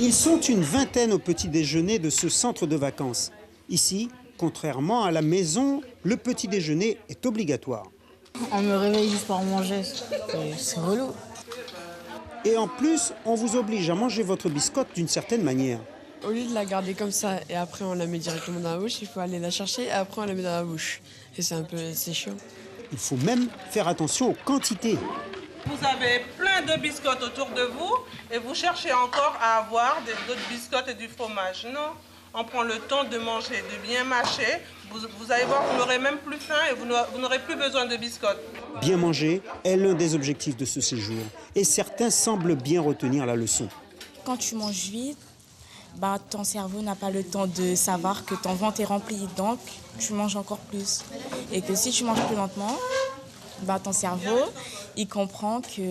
Ils sont une vingtaine au petit déjeuner de ce centre de vacances. Ici, contrairement à la maison, le petit déjeuner est obligatoire. On me réveille juste pour manger, c'est relou. Et en plus, on vous oblige à manger votre biscotte d'une certaine manière. Au lieu de la garder comme ça et après on la met directement dans la bouche, il faut aller la chercher et après on la met dans la bouche. Et c'est chiant. Il faut même faire attention aux quantités. Vous avez plein de biscottes autour de vous et vous cherchez encore à avoir d'autres biscottes et du fromage. Non, on prend le temps de manger, de bien mâcher. Vous allez voir, vous n'aurez même plus faim et vous n'aurez plus besoin de biscottes. Bien manger est l'un des objectifs de ce séjour. Et certains semblent bien retenir la leçon. Quand tu manges vite, ton cerveau n'a pas le temps de savoir que ton ventre est rempli. Donc, tu manges encore plus. Et que si tu manges plus lentement, ton cerveau, il comprend que tu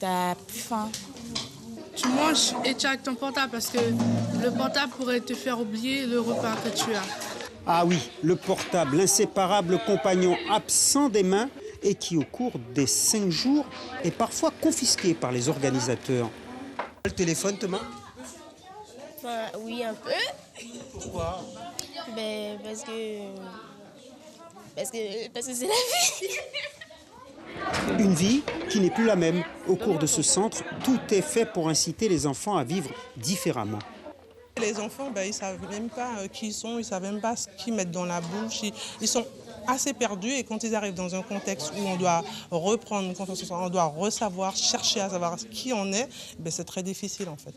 n'as plus faim. Tu manges et tu as ton portable parce que le portable pourrait te faire oublier le repas que tu as. Ah oui, le portable, l'inséparable compagnon absent des mains et qui, au cours des 5 jours, est parfois confisqué par les organisateurs. Le téléphone, Thomas ? Oui, un peu. Pourquoi ? Parce que c'est la vie. Une vie qui n'est plus la même. Au cours de ce centre, tout est fait pour inciter les enfants à vivre différemment. Les enfants, ils ne savent même pas qui ils sont, ils ne savent même pas ce qu'ils mettent dans la bouche. Ils sont assez perdus et quand ils arrivent dans un contexte où on doit reprendre, on doit ressavoir, chercher à savoir qui on est, c'est très difficile en fait.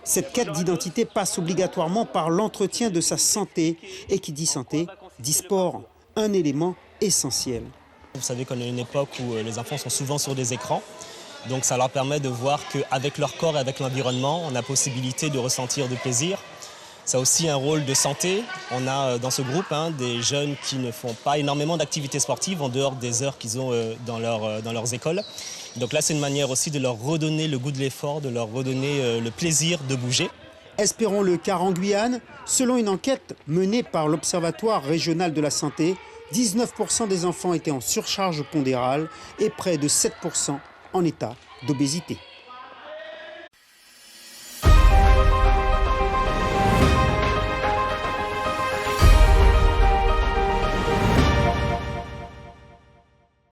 Cette quête d'identité passe obligatoirement par l'entretien de sa santé. Et qui dit santé, dit sport, un élément essentiel. Vous savez qu'on est à une époque où les enfants sont souvent sur des écrans. Donc ça leur permet de voir qu'avec leur corps et avec l'environnement, on a possibilité de ressentir du plaisir. Ça a aussi un rôle de santé. On a dans ce groupe des jeunes qui ne font pas énormément d'activités sportives en dehors des heures qu'ils ont dans leurs écoles. Donc là, c'est une manière aussi de leur redonner le goût de l'effort, de leur redonner le plaisir de bouger. Espérons-le, car en Guyane, selon une enquête menée par l'Observatoire régional de la santé, 19% des enfants étaient en surcharge pondérale et près de 7% en état d'obésité.